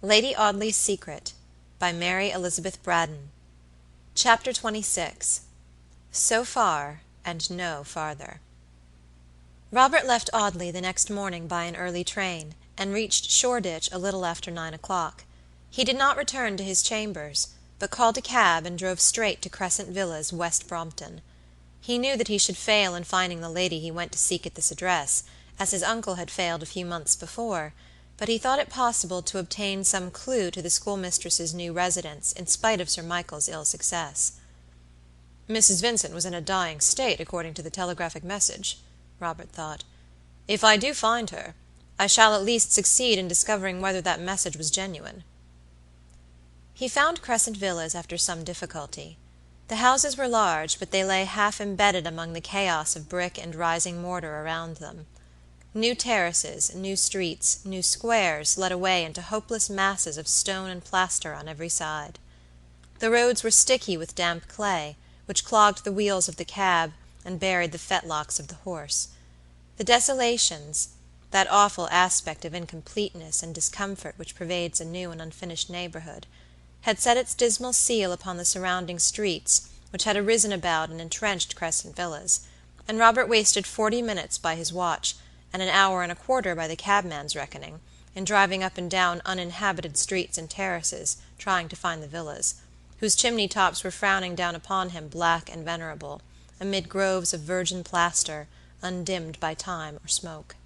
Lady Audley's Secret by Mary Elizabeth Braddon. Chapter 26. So Far and No Farther. Robert left Audley the next morning by an early train, and reached Shoreditch a little after 9 o'clock. He did not return to his chambers, but called a cab and drove straight to Crescent Villas, West Brompton. He knew that he should fail in finding the lady he went to seek at this address, as his uncle had failed a few months before, but he thought it possible to obtain some clue to the schoolmistress's new residence, in spite of Sir Michael's ill success. "Mrs. Vincent was in a dying state, according to the telegraphic message," Robert thought. "If I do find her, I shall at least succeed in discovering whether that message was genuine." He found Crescent Villas after some difficulty. The houses were large, but they lay half embedded among the chaos of brick and rising mortar around them. New terraces, new streets, new squares led away into hopeless masses of stone and plaster on every side. The roads were sticky with damp clay, which clogged the wheels of the cab and buried the fetlocks of the horse. The desolations, that awful aspect of incompleteness and discomfort which pervades a new and unfinished neighborhood, had set its dismal seal upon the surrounding streets, which had arisen about and entrenched Crescent Villas, and Robert wasted 40 minutes by his watch, and an hour and a quarter by the cabman's reckoning, in driving up and down uninhabited streets and terraces, trying to find the villas, whose chimney tops were frowning down upon him black and venerable, amid groves of virgin plaster, undimmed by time or smoke.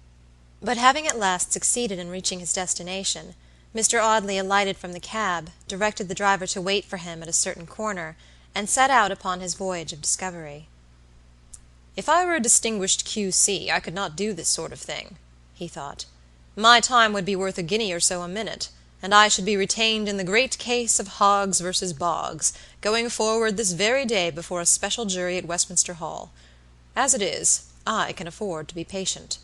But having at last succeeded in reaching his destination, Mr. Audley alighted from the cab, directed the driver to wait for him at a certain corner, and set out upon his voyage of discovery. "If I were a distinguished Q.C., I could not do this sort of thing," he thought. "My time would be worth a guinea or so a minute, and I should be retained in the great case of Hoggs versus Boggs, going forward this very day before a special jury at Westminster Hall. As it is, I can afford to be patient."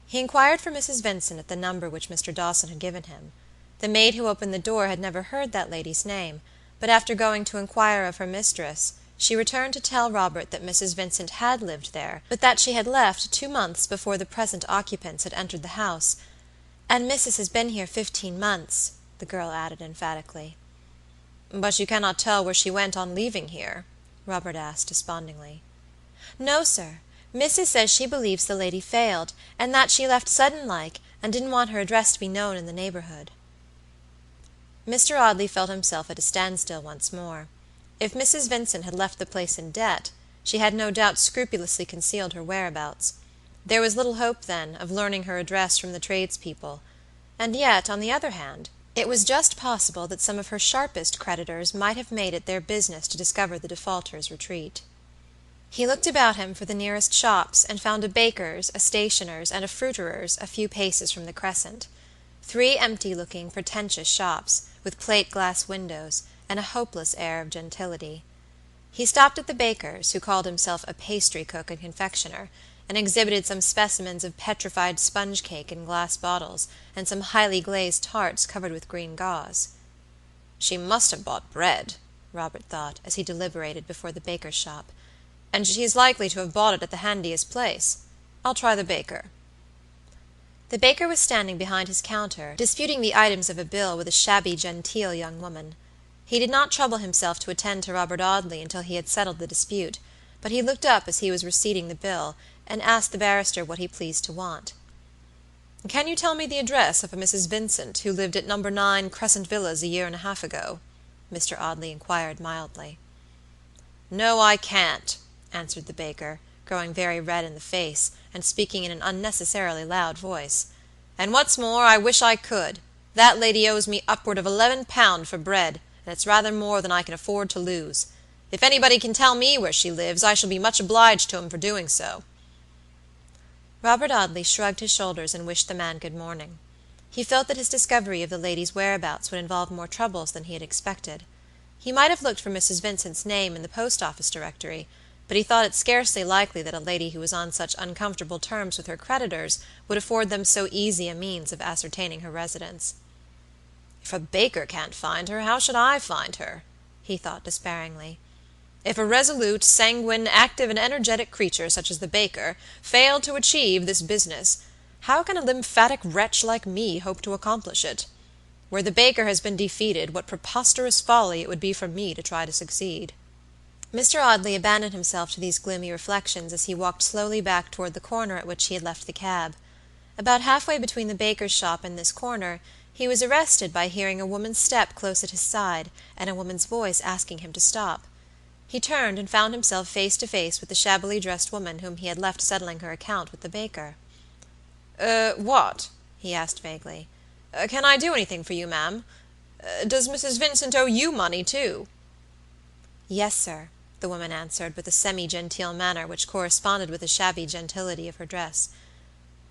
He inquired for Mrs. Vincent at the number which Mr. Dawson had given him. The maid who opened the door had never heard that lady's name, but after going to inquire of her mistress, she returned to tell Robert that Mrs. Vincent had lived there, but that she had left 2 months before the present occupants had entered the house. "And Mrs. has been here 15 months," the girl added emphatically. "But you cannot tell where she went on leaving here?" Robert asked despondingly. "No, sir. Missus says she believes the lady failed, and that she left sudden like, and didn't want her address to be known in the neighborhood." Mr. Audley felt himself at a standstill once more. If Mrs. Vincent had left the place in debt, she had no doubt scrupulously concealed her whereabouts. There was little hope, then, of learning her address from the tradespeople; and yet, on the other hand, it was just possible that some of her sharpest creditors might have made it their business to discover the defaulter's retreat. He looked about him for the nearest shops, and found a baker's, a stationer's, and a fruiterer's a few paces from the Crescent. 3 empty-looking, pretentious shops, with plate-glass windows, and a hopeless air of gentility. He stopped at the baker's, who called himself a pastry cook and confectioner, and exhibited some specimens of petrified sponge cake in glass bottles, and some highly glazed tarts covered with green gauze. "She must have bought bread," Robert thought, as he deliberated before the baker's shop, "and she is likely to have bought it at the handiest place. I'll try the baker." The baker was standing behind his counter, disputing the items of a bill with a shabby genteel young woman. He did not trouble himself to attend to Robert Audley until he had settled the dispute, but he looked up as he was receipting the bill, and asked the barrister what he pleased to want. "Can you tell me the address of a Mrs. Vincent, who lived at No. 9 Crescent Villas a year and a half ago?" Mr. Audley inquired mildly. "No, I can't," answered the baker, growing very red in the face, and speaking in an unnecessarily loud voice. "And what's more, I wish I could. That lady owes me upward of £11 for bread, and it's rather more than I can afford to lose. If anybody can tell me where she lives, I shall be much obliged to him for doing so." Robert Audley shrugged his shoulders and wished the man good morning. He felt that his discovery of the lady's whereabouts would involve more troubles than he had expected. He might have looked for Mrs. Vincent's name in the post-office directory, but he thought it scarcely likely that a lady who was on such uncomfortable terms with her creditors would afford them so easy a means of ascertaining her residence. "If a baker can't find her, how should I find her?" he thought despairingly. "If a resolute, sanguine, active, and energetic creature such as the baker failed to achieve this business, how can a lymphatic wretch like me hope to accomplish it? Where the baker has been defeated, what preposterous folly it would be for me to try to succeed." Mr. Audley abandoned himself to these gloomy reflections as he walked slowly back toward the corner at which he had left the cab. About halfway between the baker's shop and this corner, he was arrested by hearing a woman's step close at his side, and a woman's voice asking him to stop. He turned and found himself face to face with the shabbily dressed woman whom he had left settling her account with the baker. What?" he asked vaguely. "Can I do anything for you, ma'am? Does Mrs. Vincent owe you money, too?" "Yes, sir," the woman answered, with a semi-genteel manner which corresponded with the shabby gentility of her dress.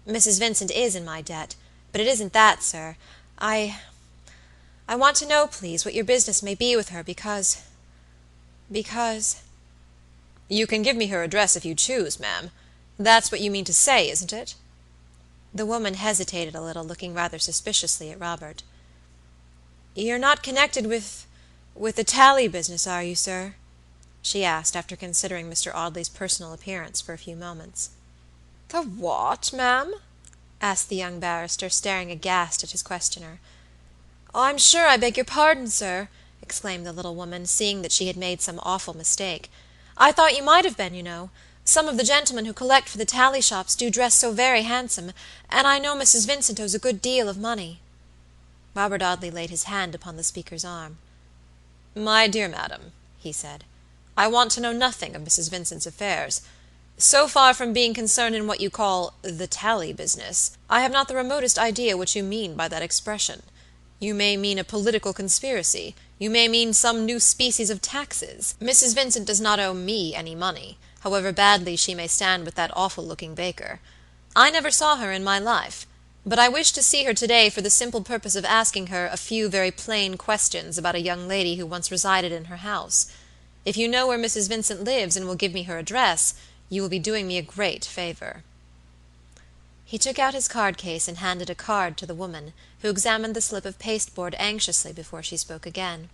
"Mrs. Vincent is in my debt, but it isn't that, sir. I want to know, please, what your business may be with her, because... "You can give me her address if you choose, ma'am. That's what you mean to say, isn't it?" The woman hesitated a little, looking rather suspiciously at Robert. "You're not connected with the tally business, are you, sir?" she asked, after considering Mr. Audley's personal appearance for a few moments. "The what, ma'am?" asked the young barrister, staring aghast at his questioner. "I'm sure I beg your pardon, sir," exclaimed the little woman, seeing that she had made some awful mistake. "I thought you might have been, you know. Some of the gentlemen who collect for the tally shops do dress so very handsome, and I know Mrs. Vincent owes a good deal of money." Robert Audley laid his hand upon the speaker's arm. "My dear madam," he said, "I want to know nothing of Mrs. Vincent's affairs. So far from being concerned in what you call the tally business, I have not the remotest idea what you mean by that expression. You may mean a political conspiracy. You may mean some new species of taxes. Mrs. Vincent does not owe me any money, however badly she may stand with that awful-looking baker. I never saw her in my life, but I wish to see her today for the simple purpose of asking her a few very plain questions about a young lady who once resided in her house. If you know where Mrs. Vincent lives and will give me her address, you will be doing me a great favor." He took out his card case and handed a card to the woman, who examined the slip of pasteboard anxiously before she spoke again.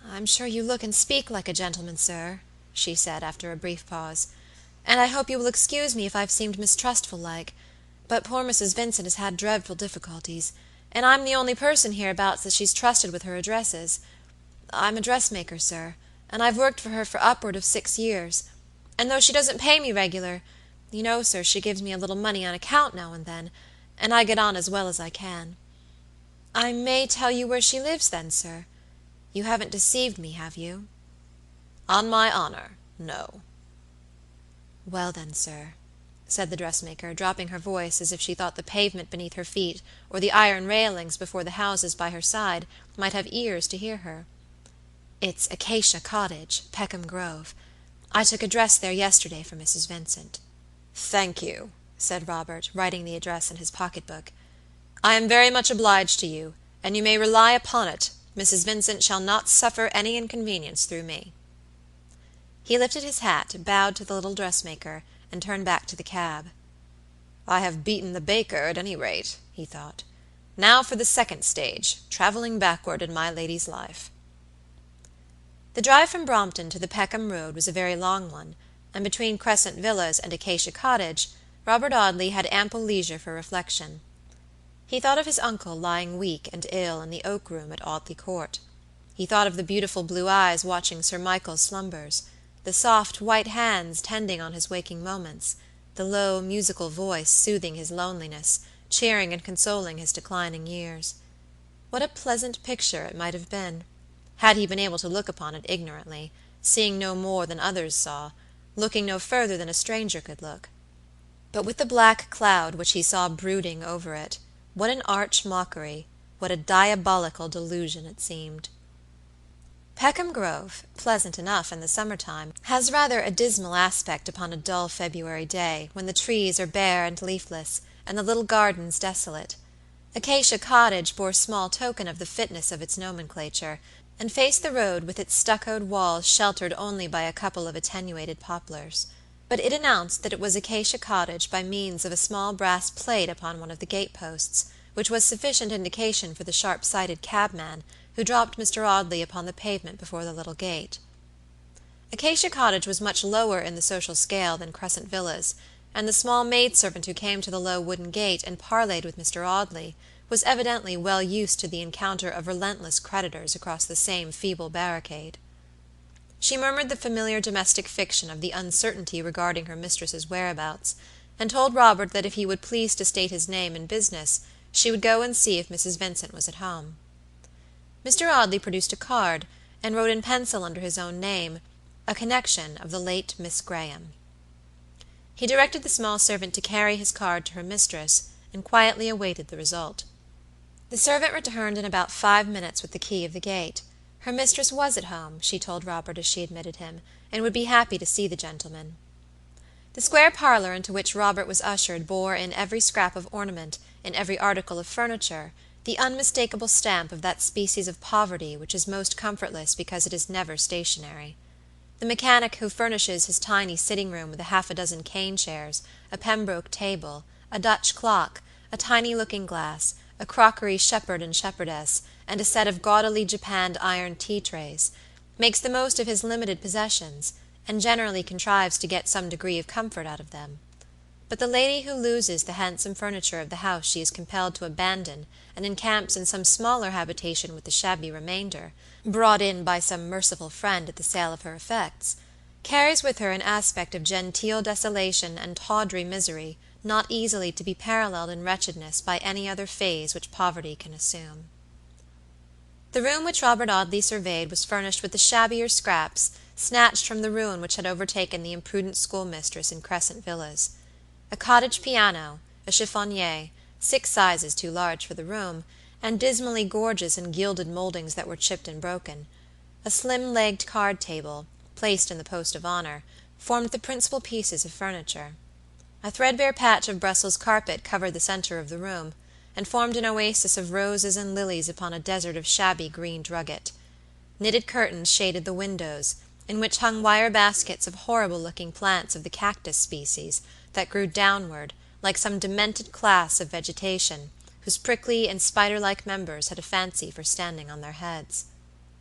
"I'm sure you look and speak like a gentleman, sir," she said, after a brief pause, "and I hope you will excuse me if I've seemed mistrustful like, but poor Mrs. Vincent has had dreadful difficulties, and I'm the only person hereabouts that she's trusted with her addresses. I'm a dressmaker, sir, and I've worked for her for upward of 6 years, and though she doesn't pay me regular, you know, sir, she gives me a little money on account now and then, and I get on as well as I can. I may tell you where she lives, then, sir? You haven't deceived me, have you?" "On my honor, no." "Well, then, sir," said the dressmaker, dropping her voice as if she thought the pavement beneath her feet, or the iron railings before the houses by her side, might have ears to hear her, "it's Acacia Cottage, Peckham Grove. I took a dress there yesterday for Mrs. Vincent." "Thank you," said Robert, writing the address in his pocketbook. "I am very much obliged to you, and you may rely upon it, Mrs. Vincent shall not suffer any inconvenience through me." He lifted his hat, bowed to the little dressmaker, and turned back to the cab. "I have beaten the baker, at any rate," he thought. "Now for the second stage, traveling backward in my lady's life." The drive from Brompton to the Peckham Road was a very long one, and between Crescent Villas and Acacia Cottage, Robert Audley had ample leisure for reflection. He thought of his uncle lying weak and ill in the oak room at Audley Court. He thought of the beautiful blue eyes watching Sir Michael's slumbers, the soft white hands tending on his waking moments, the low musical voice soothing his loneliness, cheering and consoling his declining years. What a pleasant picture it might have been, had he been able to look upon it ignorantly, seeing no more than others saw, looking no further than a stranger could look. But with the black cloud which he saw brooding over it, what an arch mockery, what a diabolical delusion it seemed. Peckham Grove, pleasant enough in the summer-time, has rather a dismal aspect upon a dull February day, when the trees are bare and leafless, and the little gardens desolate. Acacia Cottage bore small token of the fitness of its nomenclature, and faced the road with its stuccoed walls sheltered only by a couple of attenuated poplars. But it announced that it was Acacia Cottage by means of a small brass plate upon one of the gate-posts, which was sufficient indication for the sharp-sighted cabman who dropped Mr. Audley upon the pavement before the little gate. Acacia Cottage was much lower in the social scale than Crescent Villas, and the small maidservant who came to the low wooden gate and parleyed with Mr. Audley was evidently well used to the encounter of relentless creditors across the same feeble barricade. She murmured the familiar domestic fiction of the uncertainty regarding her mistress's whereabouts, and told Robert that if he would please to state his name and business, she would go and see if Mrs. Vincent was at home. Mr. Audley produced a card, and wrote in pencil under his own name, "A connection of the late Miss Graham." He directed the small servant to carry his card to her mistress, and quietly awaited the result. The servant returned in about 5 minutes with the key of the gate. Her mistress was at home, she told Robert as she admitted him, and would be happy to see the gentleman. The square parlor into which Robert was ushered bore in every scrap of ornament, in every article of furniture, the unmistakable stamp of that species of poverty which is most comfortless because it is never stationary. The mechanic who furnishes his tiny sitting-room with half a dozen cane chairs, a Pembroke table, a Dutch clock, a tiny looking-glass, a crockery shepherd and shepherdess, and a set of gaudily japanned iron tea-trays, makes the most of his limited possessions, and generally contrives to get some degree of comfort out of them. But the lady who loses the handsome furniture of the house she is compelled to abandon and encamps in some smaller habitation with the shabby remainder, brought in by some merciful friend at the sale of her effects, carries with her an aspect of genteel desolation and tawdry misery not easily to be paralleled in wretchedness by any other phase which poverty can assume. The room which Robert Audley surveyed was furnished with the shabbier scraps snatched from the ruin which had overtaken the imprudent schoolmistress in Crescent Villas. A cottage piano, a chiffonier, 6 sizes too large for the room, and dismally gorgeous in gilded mouldings that were chipped and broken. A slim-legged card table, placed in the post of honor, formed the principal pieces of furniture. A threadbare patch of Brussels carpet covered the center of the room, and formed an oasis of roses and lilies upon a desert of shabby green drugget. Knitted curtains shaded the windows, in which hung wire baskets of horrible-looking plants of the cactus species, that grew downward, like some demented class of vegetation, whose prickly and spider-like members had a fancy for standing on their heads.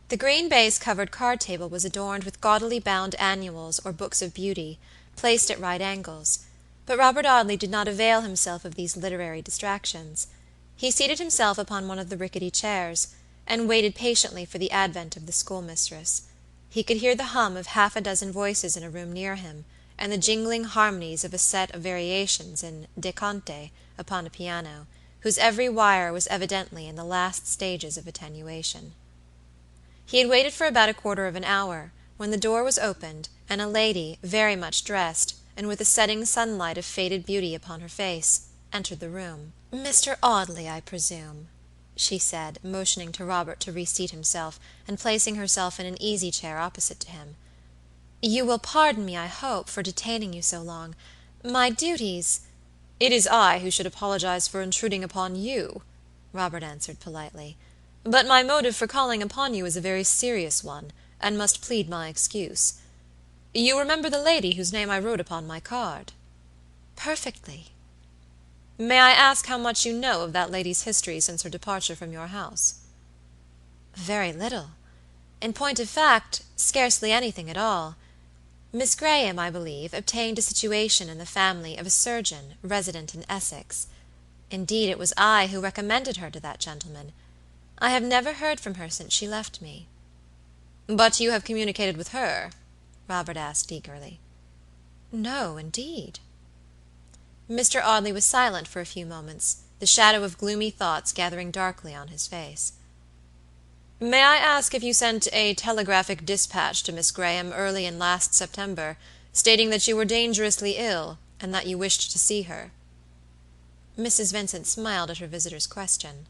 The green baize-covered card table was adorned with gaudily bound annuals or books of beauty, placed at right angles, but Robert Audley did not avail himself of these literary distractions. He seated himself upon one of the rickety chairs, and waited patiently for the advent of the schoolmistress. He could hear the hum of half a dozen voices in a room near him, and the jingling harmonies of a set of variations in "De Conte" upon a piano, whose every wire was evidently in the last stages of attenuation. He had waited for about a quarter of an hour, when the door was opened, and a lady, very much dressed, and with the setting sunlight of faded beauty upon her face, entered the room. "Mr. Audley, I presume," she said, motioning to Robert to reseat himself, and placing herself in an easy-chair opposite to him. "You will pardon me, I hope, for detaining you so long. My duties—" "It is I who should apologize for intruding upon you," Robert answered politely. "But my motive for calling upon you is a very serious one, and must plead my excuse. You remember the lady whose name I wrote upon my card?" "Perfectly." "May I ask how much you know of that lady's history since her departure from your house?" "Very little. In point of fact, scarcely anything at all. Miss Graham, I believe, obtained a situation in the family of a surgeon resident in Essex. Indeed, it was I who recommended her to that gentleman. I have never heard from her since she left me." "But you have communicated with her?" Robert asked eagerly. "No, indeed." Mr. Audley was silent for a few moments, the shadow of gloomy thoughts gathering darkly on his face. "May I ask if you sent a telegraphic dispatch to Miss Graham early in last September, stating that you were dangerously ill, and that you wished to see her?" Mrs. Vincent smiled at her visitor's question.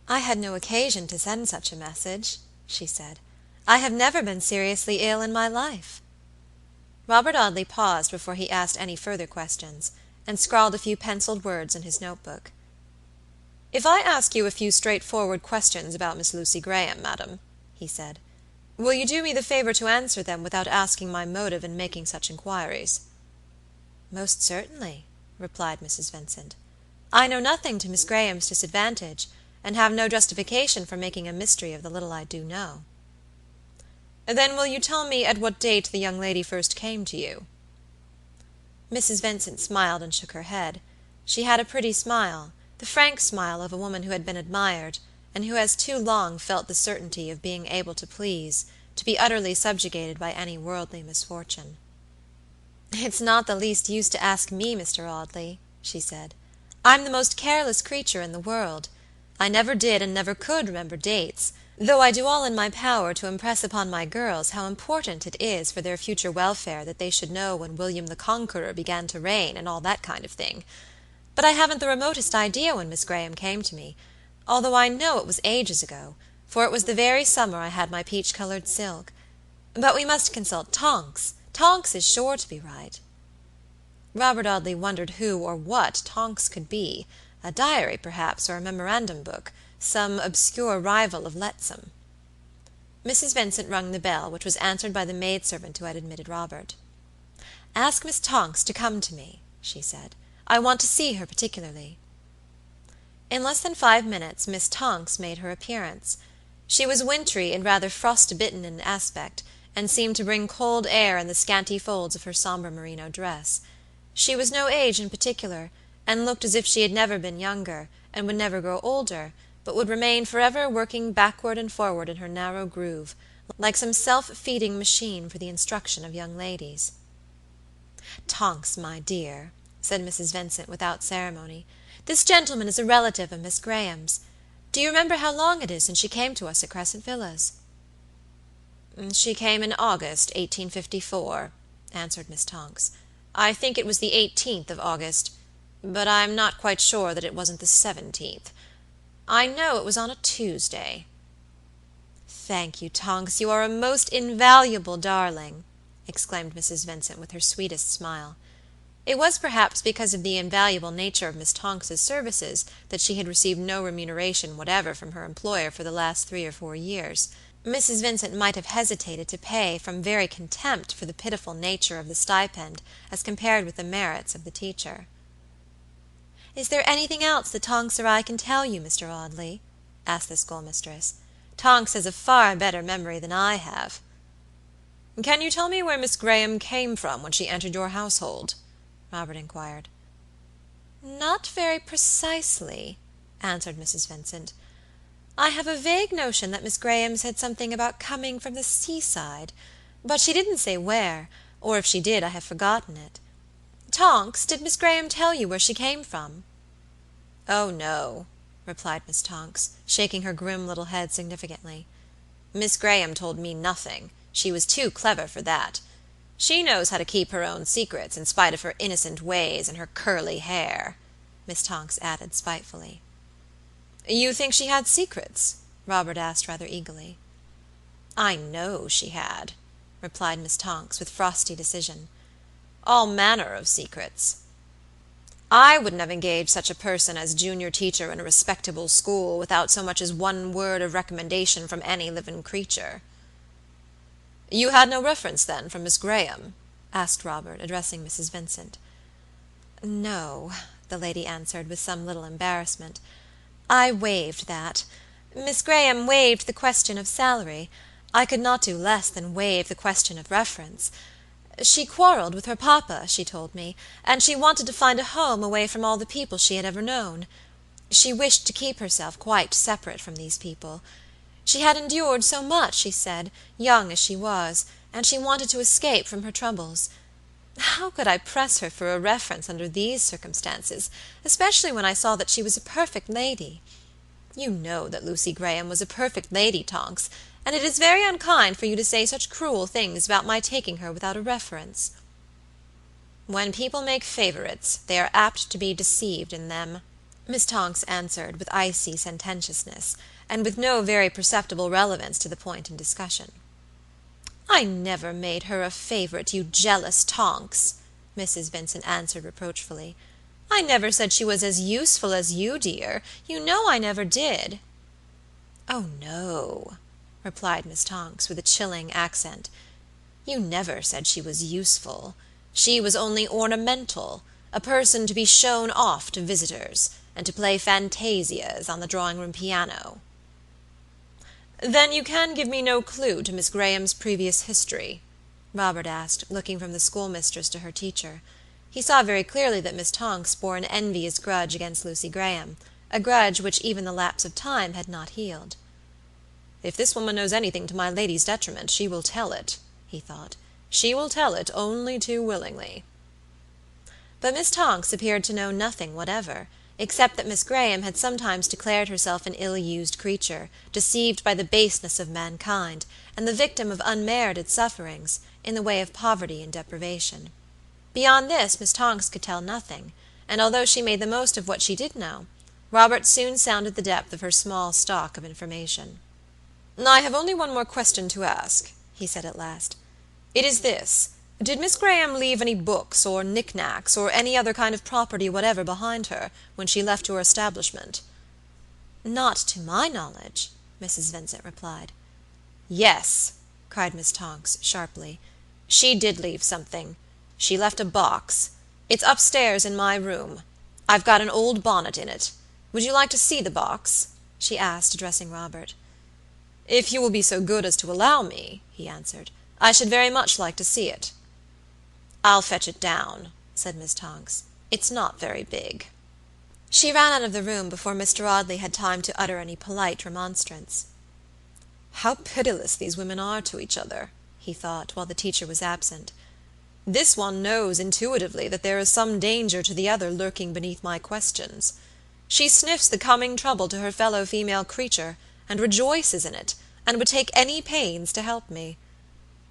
"I had no occasion to send such a message," she said. "I have never been seriously ill in my life." Robert Audley paused before he asked any further questions, and scrawled a few penciled words in his notebook. "If I ask you a few straightforward questions about Miss Lucy Graham, madam," he said, "will you do me the favor to answer them without asking my motive in making such inquiries?" "Most certainly," replied Mrs. Vincent. "I know nothing to Miss Graham's disadvantage, and have no justification for making a mystery of the little I do know." "Then will you tell me at what date the young lady first came to you?" Mrs. Vincent smiled and shook her head. She had a pretty smile, the frank smile of a woman who had been admired, and who has too long felt the certainty of being able to please, to be utterly subjugated by any worldly misfortune. "It's not the least use to ask me, Mr. Audley," she said. "I'm the most careless creature in the world. I never did and never could remember dates, though I do all in my power to impress upon my girls how important it is for their future welfare that they should know when William the Conqueror began to reign, and all that kind of thing. But I haven't the remotest idea when Miss Graham came to me, although I know it was ages ago, for it was the very summer I had my peach-colored silk. But we must consult Tonks. Tonks is sure to be right." Robert Audley wondered who or what Tonks could be, a diary, perhaps, or a memorandum book, some obscure rival of Letsome. Mrs. Vincent rung the bell, which was answered by the maidservant who had admitted Robert. "Ask Miss Tonks to come to me," she said. "I want to see her particularly." In less than 5 minutes Miss Tonks made her appearance. She was wintry and rather frostbitten in aspect, and seemed to bring cold air in the scanty folds of her somber merino dress. She was no age in particular, and looked as if she had never been younger, and would never grow older, but would remain forever working backward and forward in her narrow groove, like some self-feeding machine for the instruction of young ladies. "Tonks, my dear," said Mrs. Vincent without ceremony, "this gentleman is a relative of Miss Graham's. Do you remember how long it is since she came to us at Crescent Villas?" "She came in August, 1854," answered Miss Tonks. "I think it was the 18th of August, but I'm not quite sure that it wasn't the 17th. I know it was on a Tuesday." "Thank you, Tonks, you are a most invaluable darling," exclaimed Mrs. Vincent with her sweetest smile. It was perhaps because of the invaluable nature of Miss Tonks's services that she had received no remuneration whatever from her employer for the last 3 or 4 years. Mrs. Vincent might have hesitated to pay from very contempt for the pitiful nature of the stipend as compared with the merits of the teacher. "Is there anything else that Tonks or I can tell you, Mr. Audley?" asked the schoolmistress. "Tonks has a far better memory than I have." "Can you tell me where Miss Graham came from when she entered your household?" Robert inquired. "Not very precisely," answered Mrs. Vincent. "I have a vague notion that Miss Graham said something about coming from the seaside, but she didn't say where, or if she did I have forgotten it. Tonks, did Miss Graham tell you where she came from?" "Oh, no," replied Miss Tonks, shaking her grim little head significantly. "Miss Graham told me nothing. She was too clever for that. She knows how to keep her own secrets, in spite of her innocent ways and her curly hair," Miss Tonks added spitefully. "You think she had secrets?" Robert asked rather eagerly. "I know she had," replied Miss Tonks with frosty decision. "All manner of secrets. I wouldn't have engaged such a person as junior teacher in a respectable school without so much as one word of recommendation from any living creature." "You had no reference, then, from Miss Graham?" asked Robert, addressing Mrs. Vincent. "No," the lady answered, with some little embarrassment. "I waived that. Miss Graham waived the question of salary. I could not do less than waive the question of reference. She quarreled with her papa, she told me, and she wanted to find a home away from all the people she had ever known. She wished to keep herself quite separate from these people. She had endured so much, she said, young as she was, and she wanted to escape from her troubles. How could I press her for a reference under these circumstances, especially when I saw that she was a perfect lady? You know that Lucy Graham was a perfect lady, Tonks, and it is very unkind for you to say such cruel things about my taking her without a reference." "When people make favorites, they are apt to be deceived in them," Miss Tonks answered, with icy sententiousness, and with no very perceptible relevance to the point in discussion. "I never made her a favorite, you jealous Tonks," Mrs. Vincent answered reproachfully. "I never said she was as useful as you, dear. You know I never did." "Oh, no," replied Miss Tonks, with a chilling accent. "You never said she was useful. She was only ornamental, a person to be shown off to visitors, and to play fantasias on the drawing-room piano." "Then you can give me no clue to Miss Graham's previous history?" Robert asked, looking from the schoolmistress to her teacher. He saw very clearly that Miss Tonks bore an envious grudge against Lucy Graham, a grudge which even the lapse of time had not healed. "If this woman knows anything to my lady's detriment, she will tell it," he thought. "She will tell it only too willingly." But Miss Tonks appeared to know nothing whatever, except that Miss Graham had sometimes declared herself an ill-used creature, deceived by the baseness of mankind, and the victim of unmerited sufferings, in the way of poverty and deprivation. Beyond this Miss Tonks could tell nothing, and although she made the most of what she did know, Robert soon sounded the depth of her small stock of information. "I have only one more question to ask," he said at last. "It is this: did Miss Graham leave any books or knick-knacks, or any other kind of property whatever behind her, when she left your establishment?" "Not to my knowledge," Mrs. Vincent replied. "Yes," cried Miss Tonks, sharply. "She did leave something. She left a box. It's upstairs in my room. I've got an old bonnet in it. Would you like to see the box?" she asked, addressing Robert. "If you will be so good as to allow me," he answered, "I should very much like to see it." "I'll fetch it down," said Miss Tonks. "It's not very big." She ran out of the room before Mr. Audley had time to utter any polite remonstrance. "How pitiless these women are to each other," he thought, while the teacher was absent. "This one knows intuitively that there is some danger to the other lurking beneath my questions. She sniffs the coming trouble to her fellow female creature, and rejoices in it, and would take any pains to help me.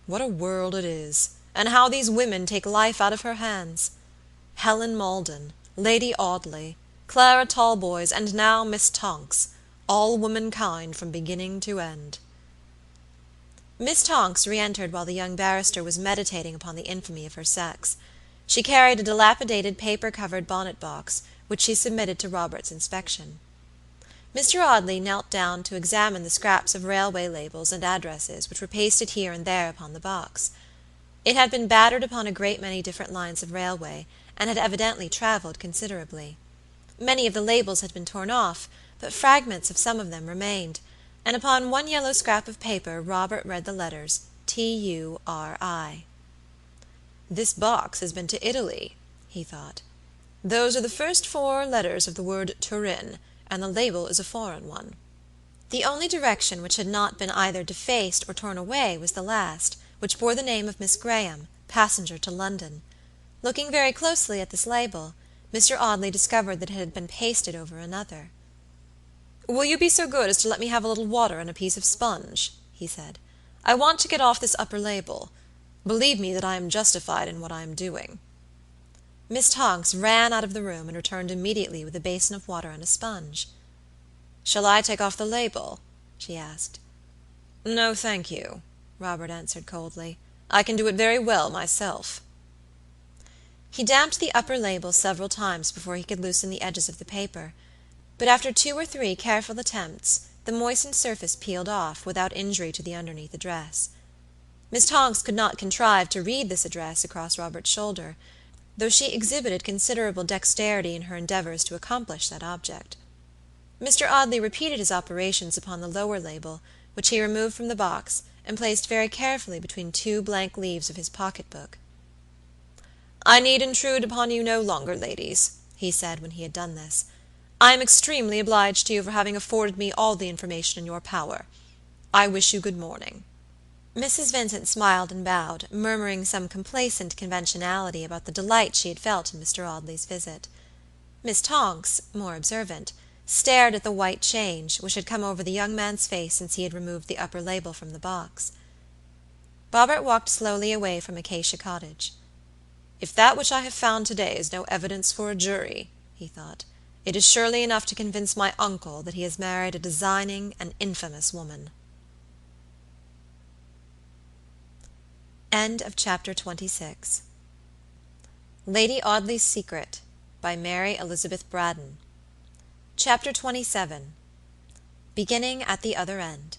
What a world it is, and how these women take life out of her hands! Helen Maldon, Lady Audley, Clara Talboys, and now Miss Tonks, all womankind from beginning to end." Miss Tonks re-entered while the young barrister was meditating upon the infamy of her sex. She carried a dilapidated paper-covered bonnet-box, which she submitted to Robert's inspection. Mr. Audley knelt down to examine the scraps of railway labels and addresses which were pasted here and there upon the box. It had been battered upon a great many different lines of railway, and had evidently travelled considerably. Many of the labels had been torn off, but fragments of some of them remained, and upon one yellow scrap of paper Robert read the letters T-U-R-I. "This box has been to Italy," he thought. "Those are the first 4 letters of the word Turin, and the label is a foreign one." The only direction which had not been either defaced or torn away was the last, which bore the name of Miss Graham, passenger to London. Looking very closely at this label, Mr. Audley discovered that it had been pasted over another. "Will you be so good as to let me have a little water and a piece of sponge?" he said. "I want to get off this upper label. Believe me that I am justified in what I am doing." Miss Tonks ran out of the room and returned immediately with a basin of water and a sponge. "Shall I take off the label?" she asked. "No, thank you," Robert answered coldly. "I can do it very well myself." He damped the upper label several times before he could loosen the edges of the paper, but after 2 or 3 careful attempts the moistened surface peeled off, without injury to the underneath address. Miss Tonks could not contrive to read this address across Robert's shoulder, though she exhibited considerable dexterity in her endeavors to accomplish that object. Mr. Audley repeated his operations upon the lower label, which he removed from the box and placed very carefully between 2 blank leaves of his pocket-book. "I need intrude upon you no longer, ladies," he said when he had done this. "I am extremely obliged to you for having afforded me all the information in your power. I wish you good morning." Mrs. Vincent smiled and bowed, murmuring some complacent conventionality about the delight she had felt in Mr. Audley's visit. Miss Tonks, more observant, stared at the white change which had come over the young man's face since he had removed the upper label from the box. Robert walked slowly away from Acacia Cottage. "If that which I have found today is no evidence for a jury," he thought, "it is surely enough to convince my uncle that he has married a designing and infamous woman." Chapter 26. Lady Audley's Secret, by Mary Elizabeth Braddon. Chapter 27. Beginning at the Other End.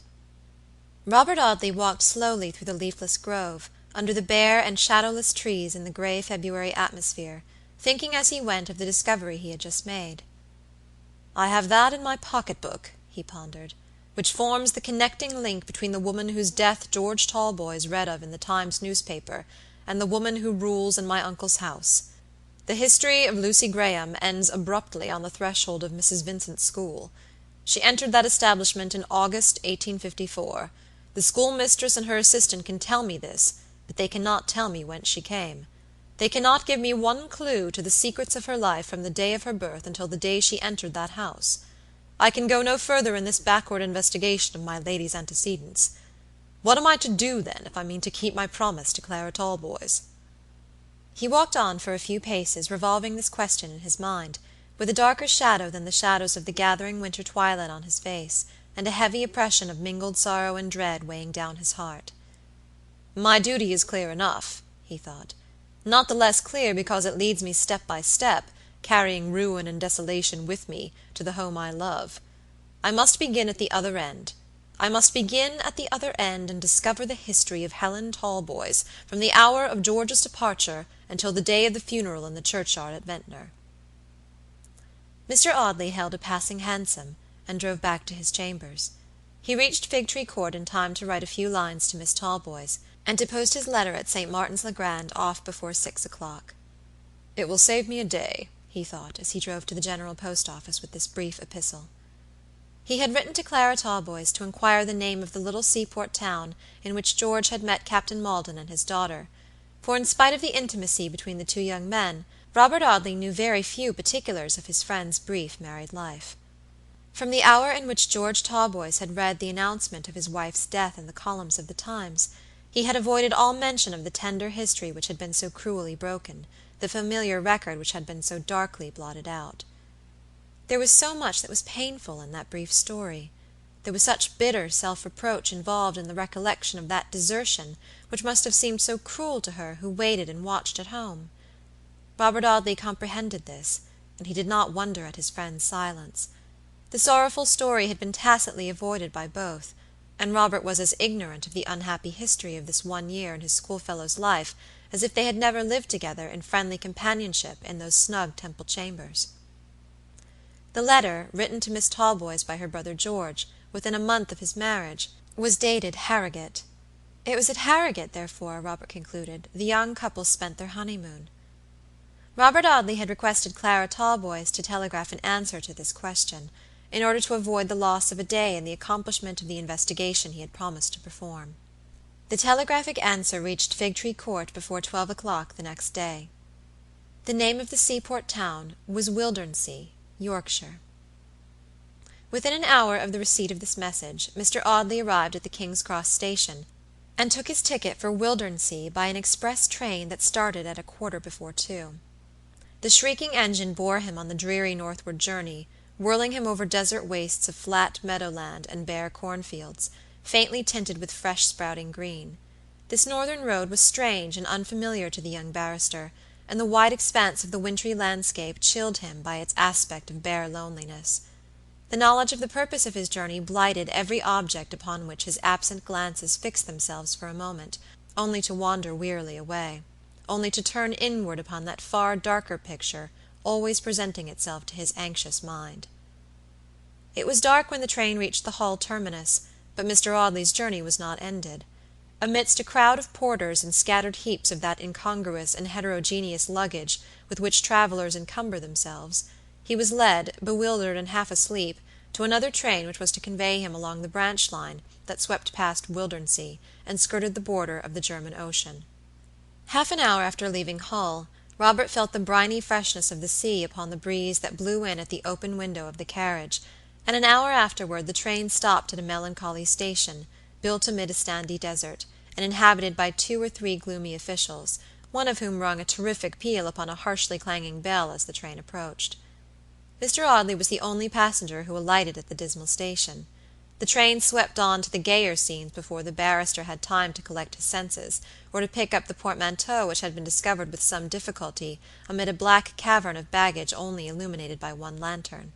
Robert Audley walked slowly through the leafless grove, under the bare and shadowless trees in the gray February atmosphere, thinking as he went of the discovery he had just made. "I have that in my pocket-book," he pondered, "which forms the connecting link between the woman whose death George Talboys read of in the Times newspaper, and the woman who rules in my uncle's house. The history of Lucy Graham ends abruptly on the threshold of Mrs. Vincent's school. She entered that establishment in August, 1854. The schoolmistress and her assistant can tell me this, but they cannot tell me whence she came. They cannot give me one clue to the secrets of her life from the day of her birth until the day she entered that house. I can go no further in this backward investigation of my lady's antecedents. What am I to do, then, if I mean to keep my promise to Clara Talboys?" He walked on for a few paces, revolving this question in his mind, with a darker shadow than the shadows of the gathering winter twilight on his face, and a heavy oppression of mingled sorrow and dread weighing down his heart. "My duty is clear enough," he thought, "not the less clear because it leads me step by step, carrying ruin and desolation with me, to the home I love. I must begin at the other end. I must begin at the other end and discover the history of Helen Talboys from the hour of George's departure until the day of the funeral in the churchyard at Ventnor." Mr. Audley hailed a passing hansom, and drove back to his chambers. He reached Figtree Court in time to write a few lines to Miss Talboys, and to post his letter at St. Martin's le Grand off before 6 o'clock. "It will save me a day," he thought, as he drove to the General Post Office with this brief epistle. He had written to Clara Talboys to inquire the name of the little seaport town in which George had met Captain Maldon and his daughter, for in spite of the intimacy between the two young men, Robert Audley knew very few particulars of his friend's brief married life. From the hour in which George Talboys had read the announcement of his wife's death in the columns of the Times, he had avoided all mention of the tender history which had been so cruelly broken, the familiar record which had been so darkly blotted out. There was so much that was painful in that brief story. There was such bitter self-reproach involved in the recollection of that desertion which must have seemed so cruel to her who waited and watched at home. Robert Audley comprehended this, and he did not wonder at his friend's silence. The sorrowful story had been tacitly avoided by both, and Robert was as ignorant of the unhappy history of this one year in his schoolfellow's life as if they had never lived together in friendly companionship in those snug Temple chambers. The letter, written to Miss Talboys by her brother George, within a month of his marriage, was dated Harrogate. It was at Harrogate, therefore, Robert concluded, the young couple spent their honeymoon. Robert Audley had requested Clara Talboys to telegraph an answer to this question, in order to avoid the loss of a day in the accomplishment of the investigation he had promised to perform. The telegraphic answer reached Figtree Court before 12 o'clock the next day. The name of the seaport town was Wildernsea, Yorkshire. Within an hour of the receipt of this message, Mr. Audley arrived at the King's Cross station, and took his ticket for Wildernsea by an express train that started at 2:15. The shrieking engine bore him on the dreary northward journey, whirling him over desert wastes of flat meadowland and bare cornfields, faintly tinted with fresh sprouting green. This northern road was strange and unfamiliar to the young barrister, and the wide expanse of the wintry landscape chilled him by its aspect of bare loneliness. The knowledge of the purpose of his journey blighted every object upon which his absent glances fixed themselves for a moment, only to wander wearily away, only to turn inward upon that far darker picture always presenting itself to his anxious mind. It was dark when the train reached the Hull terminus, but Mr. Audley's journey was not ended. Amidst a crowd of porters and scattered heaps of that incongruous and heterogeneous luggage with which travelers encumber themselves, he was led, bewildered and half asleep, to another train which was to convey him along the branch line that swept past Wildernsea and skirted the border of the German Ocean. Half an hour after leaving Hull, Robert felt the briny freshness of the sea upon the breeze that blew in at the open window of the carriage, and an hour afterward the train stopped at a melancholy station, built amid a sandy desert, and inhabited by 2 or 3 gloomy officials, one of whom rung a terrific peal upon a harshly clanging bell as the train approached. Mr. Audley was the only passenger who alighted at the dismal station. The train swept on to the gayer scenes before the barrister had time to collect his senses, or to pick up the portmanteau which had been discovered with some difficulty amid a black cavern of baggage only illuminated by one lantern.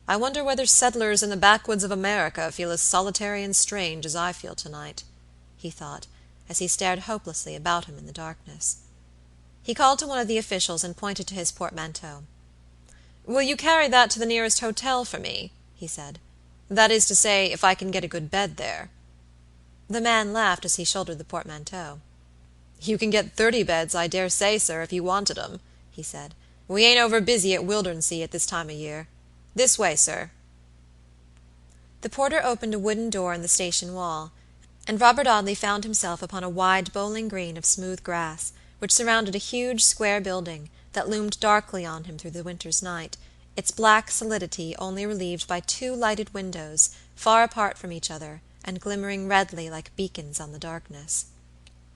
"I wonder whether settlers in the backwoods of America feel as solitary and strange as I feel tonight," he thought, as he stared hopelessly about him in the darkness. He called to one of the officials and pointed to his portmanteau. "Will you carry that to the nearest hotel for me?" he said. "That is to say, if I can get a good bed there." The man laughed as he shouldered the portmanteau. "You can get 30 beds, I dare say, sir, if you wanted 'em," he said. "We ain't over busy at Wildernsea at this time o' year. This way, sir." The porter opened a wooden door in the station wall, and Robert Audley found himself upon a wide bowling green of smooth grass, which surrounded a huge square building, that loomed darkly on him through the winter's night, its black solidity only relieved by two lighted windows, far apart from each other, and glimmering redly like beacons on the darkness.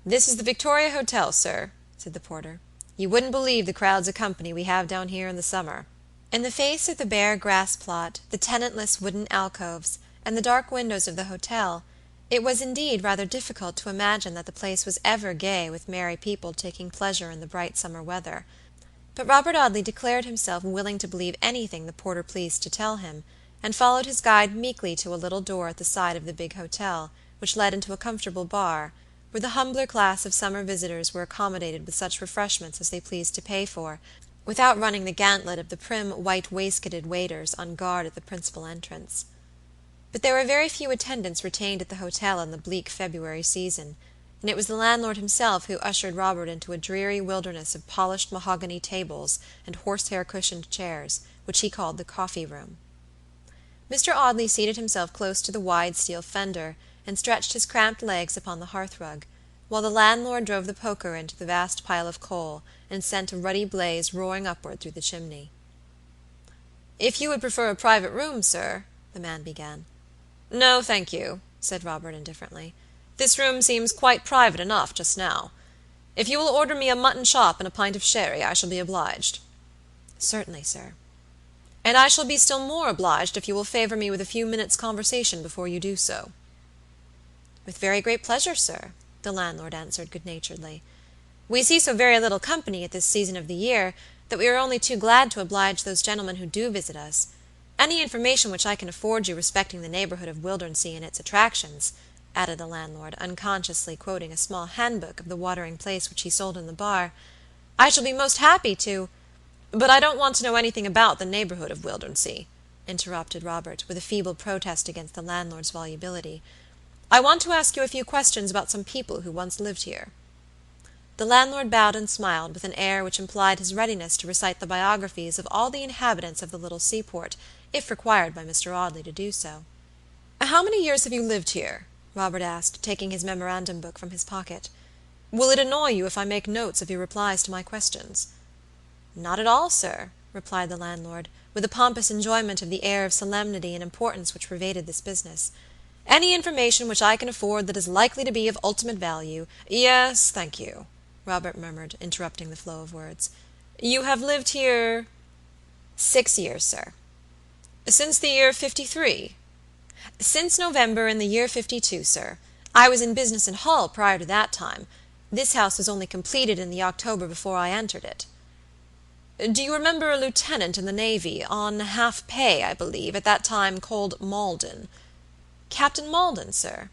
"This is the Victoria Hotel, sir," said the porter. "You wouldn't believe the crowds of company we have down here in the summer." In the face of the bare grass plot, the tenantless wooden alcoves, and the dark windows of the hotel, it was indeed rather difficult to imagine that the place was ever gay with merry people taking pleasure in the bright summer weather; but Robert Audley declared himself willing to believe anything the porter pleased to tell him, and followed his guide meekly to a little door at the side of the big hotel, which led into a comfortable bar, where the humbler class of summer visitors were accommodated with such refreshments as they pleased to pay for, without running the gauntlet of the prim white-waistcoated waiters on guard at the principal entrance. But there were very few attendants retained at the hotel in the bleak February season, and it was the landlord himself who ushered Robert into a dreary wilderness of polished mahogany tables and horsehair-cushioned chairs, which he called the coffee-room. Mr. Audley seated himself close to the wide steel fender, and stretched his cramped legs upon the hearthrug, while the landlord drove the poker into the vast pile of coal, and sent a ruddy blaze roaring upward through the chimney. "If you would prefer a private room, sir," the man began. "No, thank you," said Robert indifferently. "This room seems quite private enough just now. If you will order me a mutton chop and a pint of sherry, I shall be obliged." "Certainly, sir." "And I shall be still more obliged if you will favor me with a few minutes' conversation before you do so." "With very great pleasure, sir," the landlord answered good-naturedly. "We see so very little company at this season of the year, that we are only too glad to oblige those gentlemen who do visit us. Any information which I can afford you respecting the neighborhood of Wildernsea and its attractions," added the landlord, unconsciously quoting a small handbook of the watering place which he sold in the bar, "I shall be most happy to—" "But I don't want to know anything about the neighborhood of Wildernsea," interrupted Robert, with a feeble protest against the landlord's volubility. "I want to ask you a few questions about some people who once lived here." The landlord bowed and smiled, with an air which implied his readiness to recite the biographies of all the inhabitants of the little seaport, if required by Mr. Audley to do so. "How many years have you lived here?" Robert asked, taking his memorandum book from his pocket. "Will it annoy you if I make notes of your replies to my questions?" "Not at all, sir," replied the landlord, with a pompous enjoyment of the air of solemnity and importance which pervaded this business. "Any information which I can afford that is likely to be of ultimate value—" "Yes, thank you," Robert murmured, interrupting the flow of words. "You have lived here—" "6 years, sir." "Since the year '53?" "Since November in the year '52, sir. I was in business in Hull prior to that time. This house was only completed in the October before I entered it." "Do you remember a lieutenant in the navy, on half pay, I believe, at that time, called Maldon?" "Captain Maldon, sir?"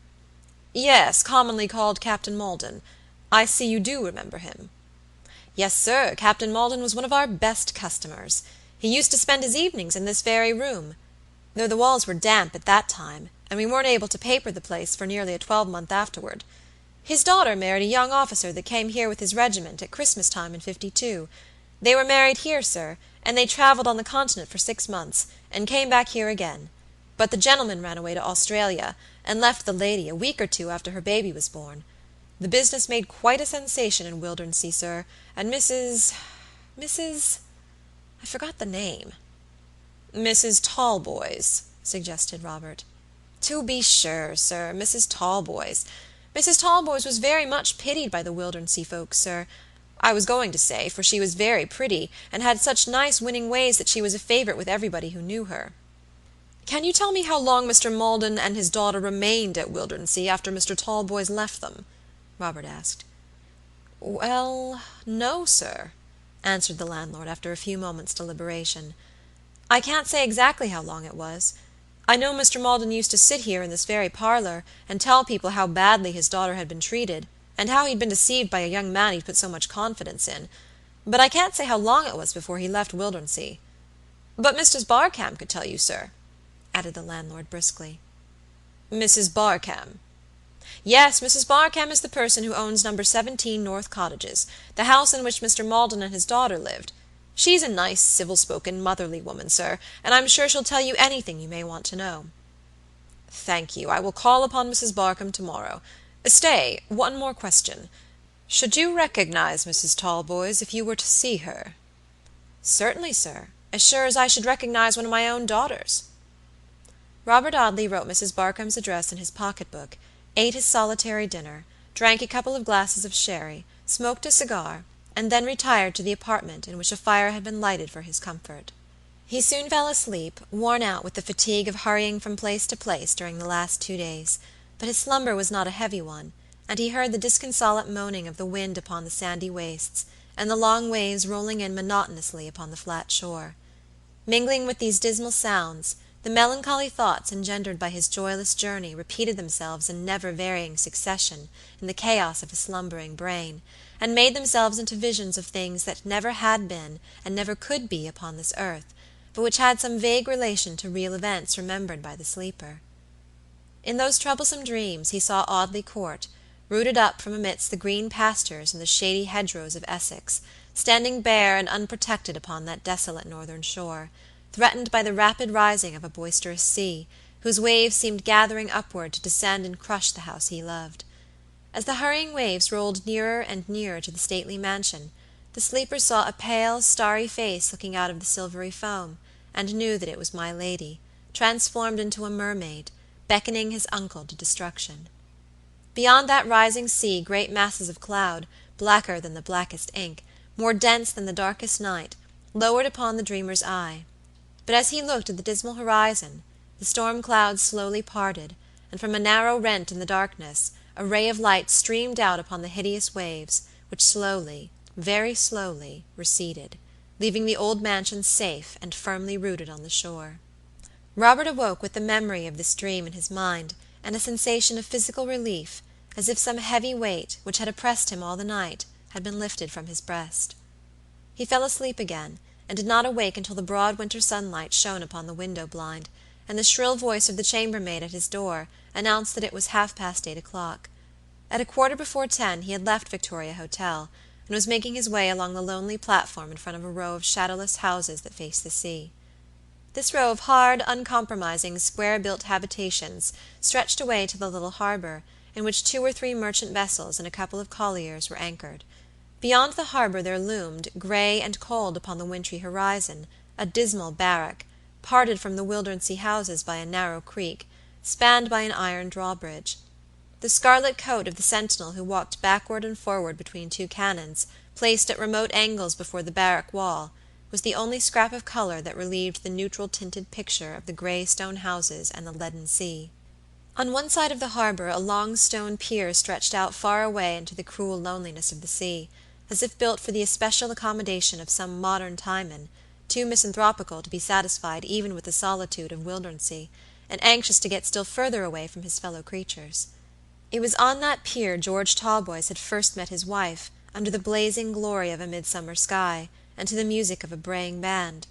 "Yes, commonly called Captain Maldon. I see you do remember him." "Yes, sir. Captain Maldon was one of our best customers. He used to spend his evenings in this very room, though the walls were damp at that time, and we weren't able to paper the place for nearly a twelvemonth afterward. His daughter married a young officer that came here with his regiment at Christmas time in '52. They were married here, sir, and they traveled on the Continent for 6 months, and came back here again; but the gentleman ran away to Australia, and left the lady a week or 2 after her baby was born. The business made quite a sensation in Wildernsea, sir, and Mrs.—I forgot the name." "Mrs. Talboys," suggested Robert. "To be sure, sir, Mrs. Talboys. Mrs. Talboys was very much pitied by the Wildernsea folks, sir. I was going to say, for she was very pretty, and had such nice winning ways that she was a favorite with everybody who knew her." "Can you tell me how long Mr. Maldon and his daughter remained at Wildernsea after Mr. Talboys left them?" Robert asked. "Well, no, sir," answered the landlord, after a few moments' deliberation. "I can't say exactly how long it was. I know Mr. Maldon used to sit here in this very parlor, and tell people how badly his daughter had been treated, and how he'd been deceived by a young man he'd put so much confidence in; but I can't say how long it was before he left Wildernsea. But Mrs. Barkamb could tell you, sir," added the landlord briskly. "Mrs. Barkamb?" Yes, Mrs. Barkamb is the person who owns number 17 North Cottages, the house in which Mr. Maldon and his daughter lived. She's a nice, civil-spoken, motherly woman, sir, and I'm sure she'll tell you anything you may want to know." "Thank you. I will call upon Mrs. Barkamb to-morrow. Stay, one more question. Should you recognize Mrs. Talboys if you were to see her?" "Certainly, sir, as sure as I should recognize one of my own daughters." Robert Audley wrote Mrs. Barkamb's address in his pocket-book, ate his solitary dinner, drank a couple of glasses of sherry, smoked a cigar, and then retired to the apartment in which a fire had been lighted for his comfort. He soon fell asleep, worn out with the fatigue of hurrying from place to place during the last 2 days, but his slumber was not a heavy one, and he heard the disconsolate moaning of the wind upon the sandy wastes, and the long waves rolling in monotonously upon the flat shore. Mingling with these dismal sounds, the melancholy thoughts engendered by his joyless journey repeated themselves in never-varying succession in the chaos of his slumbering brain, and made themselves into visions of things that never had been and never could be upon this earth, but which had some vague relation to real events remembered by the sleeper. In those troublesome dreams he saw Audley Court, rooted up from amidst the green pastures and the shady hedgerows of Essex, standing bare and unprotected upon that desolate northern shore, threatened by the rapid rising of a boisterous sea, whose waves seemed gathering upward to descend and crush the house he loved. As the hurrying waves rolled nearer and nearer to the stately mansion, the sleeper saw a pale, starry face looking out of the silvery foam, and knew that it was my lady, transformed into a mermaid, beckoning his uncle to destruction. Beyond that rising sea great masses of cloud, blacker than the blackest ink, more dense than the darkest night, lowered upon the dreamer's eye. But as he looked at the dismal horizon, the storm clouds slowly parted, and from a narrow rent in the darkness a ray of light streamed out upon the hideous waves, which slowly, very slowly, receded, leaving the old mansion safe and firmly rooted on the shore. Robert awoke with the memory of this dream in his mind, and a sensation of physical relief, as if some heavy weight, which had oppressed him all the night, had been lifted from his breast. He fell asleep again, and did not awake until the broad winter sunlight shone upon the window blind, and the shrill voice of the chambermaid at his door announced that it was 8:30. At 10:15 he had left Victoria Hotel, and was making his way along the lonely platform in front of a row of shadowless houses that faced the sea. This row of hard, uncompromising, square-built habitations stretched away to the little harbor, in which 2 or 3 merchant vessels and a couple of colliers were anchored. Beyond the harbor there loomed, gray and cold upon the wintry horizon, a dismal barrack, parted from the Wildernsea houses by a narrow creek, spanned by an iron drawbridge. The scarlet coat of the sentinel who walked backward and forward between 2 cannons, placed at remote angles before the barrack wall, was the only scrap of color that relieved the neutral-tinted picture of the gray stone houses and the leaden sea. On one side of the harbor a long stone pier stretched out far away into the cruel loneliness of the sea, as if built for the especial accommodation of some modern Timon, too misanthropical to be satisfied even with the solitude of Wildernsea, and anxious to get still further away from his fellow creatures. It was on that pier George Talboys had first met his wife, under the blazing glory of a midsummer sky, and to the music of a braying band.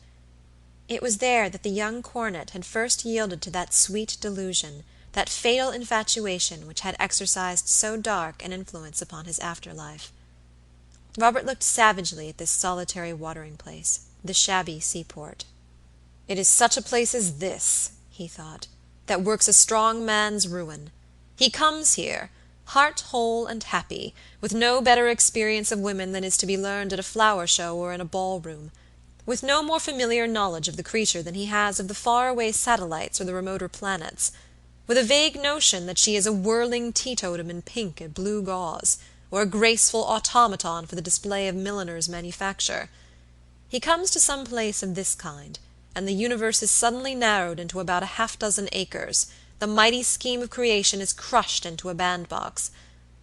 It was there that the young cornet had first yielded to that sweet delusion, that fatal infatuation which had exercised so dark an influence upon his after-life. Robert looked savagely at this solitary watering-place, the shabby seaport. "It is such a place as this," he thought, "that works a strong man's ruin. He comes here, heart-whole and happy, with no better experience of women than is to be learned at a flower show or in a ball-room, with no more familiar knowledge of the creature than he has of the far-away satellites or the remoter planets, with a vague notion that she is a whirling teetotum in pink and blue gauze, or a graceful automaton for the display of milliners' manufacture. He comes to some place of this kind, and the universe is suddenly narrowed into about 6 acres, the mighty scheme of creation is crushed into a bandbox.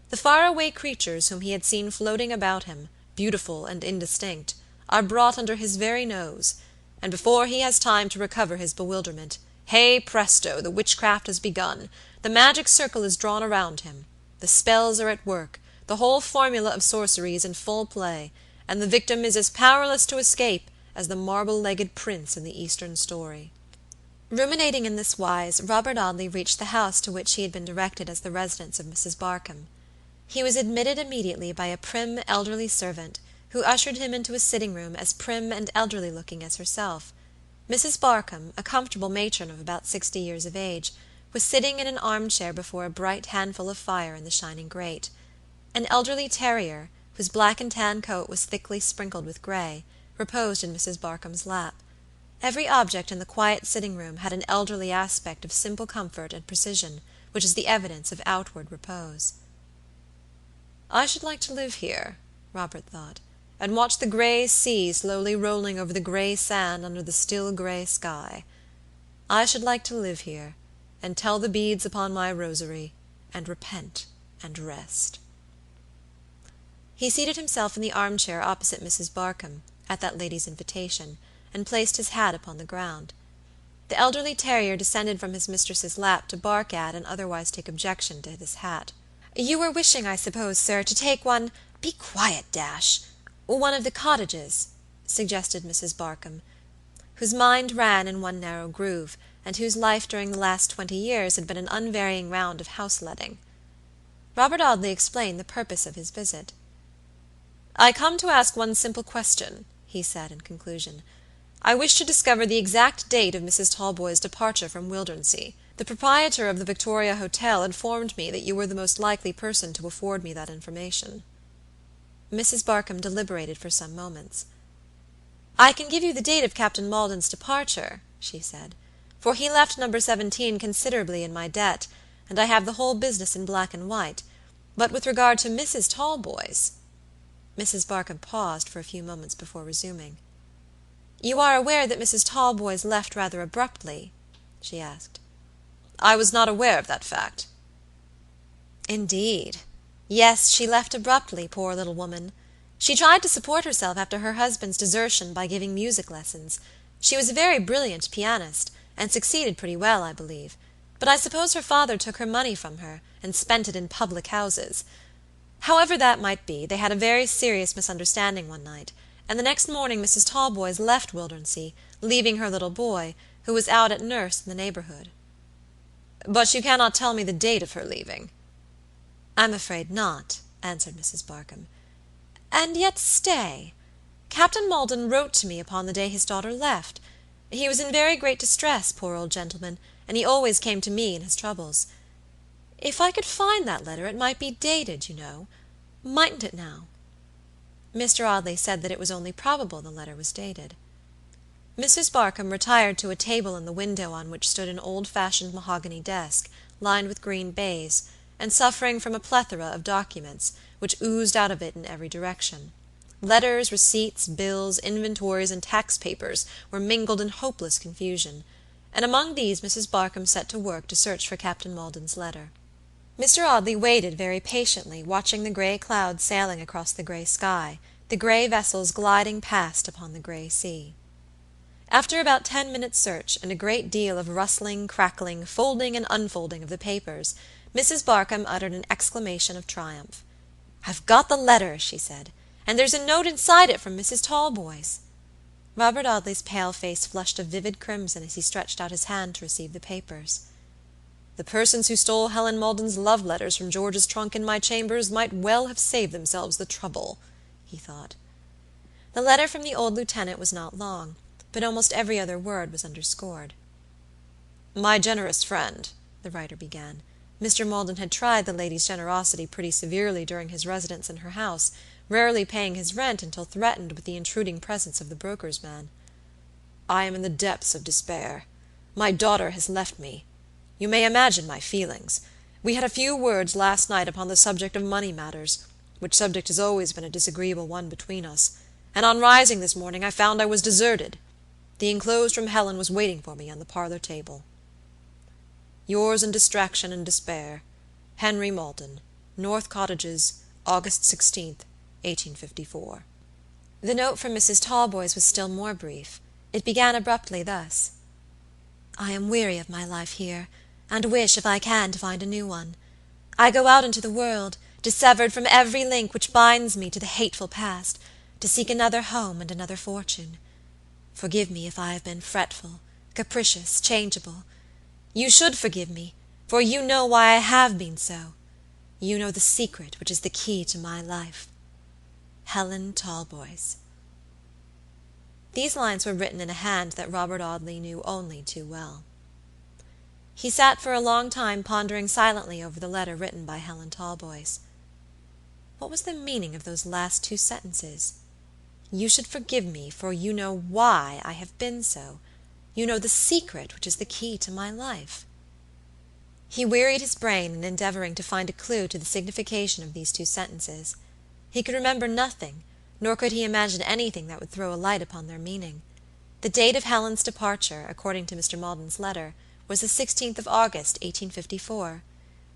The far-away creatures whom he had seen floating about him, beautiful and indistinct, are brought under his very nose, and before he has time to recover his bewilderment, hey presto, the witchcraft has begun, the magic circle is drawn around him, the spells are at work, the whole formula of sorcery is in full play, and the victim is as powerless to escape as the marble-legged prince in the Eastern story." Ruminating in this wise, Robert Audley reached the house to which he had been directed as the residence of Mrs. Barkamb. He was admitted immediately by a prim, elderly servant, who ushered him into a sitting room as prim and elderly looking as herself. Mrs. Barkamb, a comfortable matron of about 60 years of age, was sitting in an armchair before a bright handful of fire in the shining grate. An elderly terrier, whose black and tan coat was thickly sprinkled with gray, reposed in Mrs. Barkamb's lap. Every object in the quiet sitting room had an elderly aspect of simple comfort and precision, which is the evidence of outward repose. "I should like to live here," Robert thought, "and watch the gray sea slowly rolling over the gray sand under the still gray sky. I should like to live here, and tell the beads upon my rosary, and repent and rest." He seated himself in the armchair opposite Mrs. Barkamb, at that lady's invitation, and placed his hat upon the ground. The elderly terrier descended from his mistress's lap to bark at and otherwise take objection to this hat. "You were wishing, I suppose, sir, to take one—" "Be quiet, Dash!" "One of the cottages," suggested Mrs. Barkamb, whose mind ran in one narrow groove, and whose life during the last 20 years had been an unvarying round of house-letting. Robert Audley explained the purpose of his visit. "I come to ask one simple question," he said, in conclusion. "I wish to discover the exact date of Mrs. Talboys' departure from Wildernsea. The proprietor of the Victoria Hotel informed me that you were the most likely person to afford me that information." Mrs. Barkamb deliberated for some moments. "I can give you the date of Captain Maldon's departure," she said, "for he left number 17 considerably in my debt, and I have the whole business in black and white. But with regard to Mrs. Talboys—" Mrs. Barkamb paused for a few moments before resuming. "You are aware that Mrs. Talboys left rather abruptly?" she asked. "I was not aware of that fact." "Indeed. Yes, she left abruptly, poor little woman. She tried to support herself after her husband's desertion by giving music lessons. She was a very brilliant pianist, and succeeded pretty well, I believe; but I suppose her father took her money from her, and spent it in public houses. However that might be, they had a very serious misunderstanding one night, and the next morning Mrs. Talboys left Wildernsea, leaving her little boy, who was out at nurse in the neighborhood." "But you cannot tell me the date of her leaving?" "I'm afraid not," answered Mrs. Barkamb. "And yet stay. Captain Maldon wrote to me upon the day his daughter left. He was in very great distress, poor old gentleman, and he always came to me in his troubles. If I could find that letter, it might be dated, you know. Mightn't it now?" Mr. Audley said that it was only probable the letter was dated. Mrs. Barkamb retired to a table in the window on which stood an old-fashioned mahogany desk, lined with green baize, and suffering from a plethora of documents, which oozed out of it in every direction. Letters, receipts, bills, inventories, and tax papers were mingled in hopeless confusion, and among these Mrs. Barkamb set to work to search for Captain Maldon's letter. Mr. Audley waited very patiently, watching the gray clouds sailing across the gray sky, the gray vessels gliding past upon the gray sea. After about 10 minutes' search, and a great deal of rustling, crackling, folding and unfolding of the papers, Mrs. Barkamb uttered an exclamation of triumph. "I've got the letter," she said, "and there's a note inside it from Mrs. Talboys." Robert Audley's pale face flushed a vivid crimson as he stretched out his hand to receive the papers. "The persons who stole Helen Maldon's love letters from George's trunk in my chambers might well have saved themselves the trouble," he thought. The letter from the old lieutenant was not long, but almost every other word was underscored. "My generous friend," the writer began. Mr. Maldon had tried the lady's generosity pretty severely during his residence in her house, rarely paying his rent until threatened with the intruding presence of the broker's man. "I am in the depths of despair. My daughter has left me. You may imagine my feelings. We had a few words last night upon the subject of money matters, which subject has always been a disagreeable one between us, and on rising this morning I found I was deserted. The enclosed from Helen was waiting for me on the parlor table. Yours in distraction and despair, Henry Maldon, North Cottages, August 16th, 1854. The note from Mrs. Talboys was still more brief. It began abruptly thus: "I am weary of my life here, and wish, if I can, to find a new one. I go out into the world, dissevered from every link which binds me to the hateful past, to seek another home and another fortune. Forgive me if I have been fretful, capricious, changeable. You should forgive me, for you know why I have been so. You know the secret which is the key to my life. Helen Talboys. These lines were written in a hand that Robert Audley knew only too well. He sat for a long time pondering silently over the letter written by Helen Talboys. What was the meaning of those last two sentences? You should forgive me, for you know why I have been so. You know the secret which is the key to my life. He wearied his brain in endeavoring to find a clue to the signification of these two sentences. He could remember nothing, nor could he imagine anything that would throw a light upon their meaning. The date of Helen's departure, according to Mr. Maldon's letter, was the 16th of August, 1854.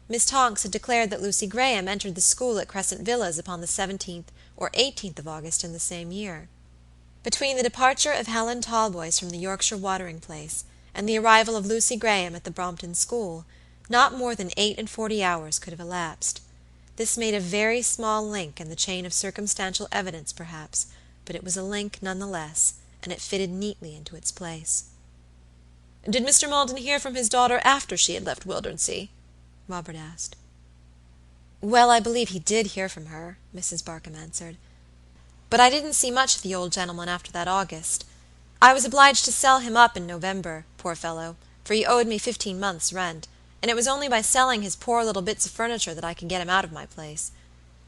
Miss Tonks had declared that Lucy Graham entered the school at Crescent Villas upon the 17th or 18th of August in the same year. Between the departure of Helen Talboys from the Yorkshire watering place and the arrival of Lucy Graham at the Brompton school, not more than 48 hours could have elapsed. This made a very small link in the chain of circumstantial evidence, perhaps, but it was a link none the less, and it fitted neatly into its place. "Did Mr. Maldon hear from his daughter after she had left Wildernsea?" Robert asked. Well, I believe he did hear from her, Mrs. Barkamb answered. But I didn't see much of the old gentleman after that August. I was obliged to sell him up in November, poor fellow, for he owed me 15 months' rent, and it was only by selling his poor little bits of furniture that I could get him out of my place.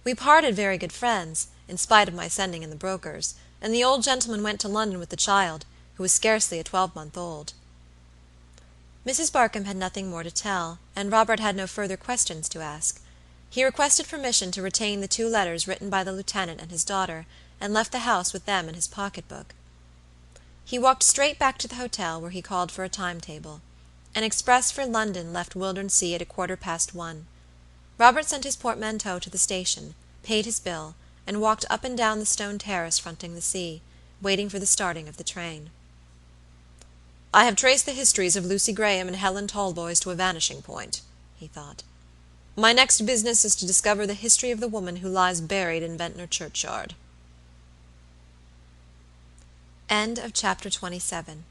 We parted very good friends, in spite of my sending in the brokers, and the old gentleman went to London with the child, who was scarcely a 12-month old. Mrs. Barkamb had nothing more to tell, and Robert had no further questions to ask. He requested permission to retain the 2 letters written by the lieutenant and his daughter, and left the house with them in his pocket-book. He walked straight back to the hotel, where he called for a time-table. An express for London left Wildernsea at 1:15. Robert sent his portmanteau to the station, paid his bill, and walked up and down the stone terrace fronting the sea, waiting for the starting of the train. "I have traced the histories of Lucy Graham and Helen Talboys to a vanishing point," he thought. "My next business is to discover the history of the woman who lies buried in Ventnor churchyard." End of chapter 27.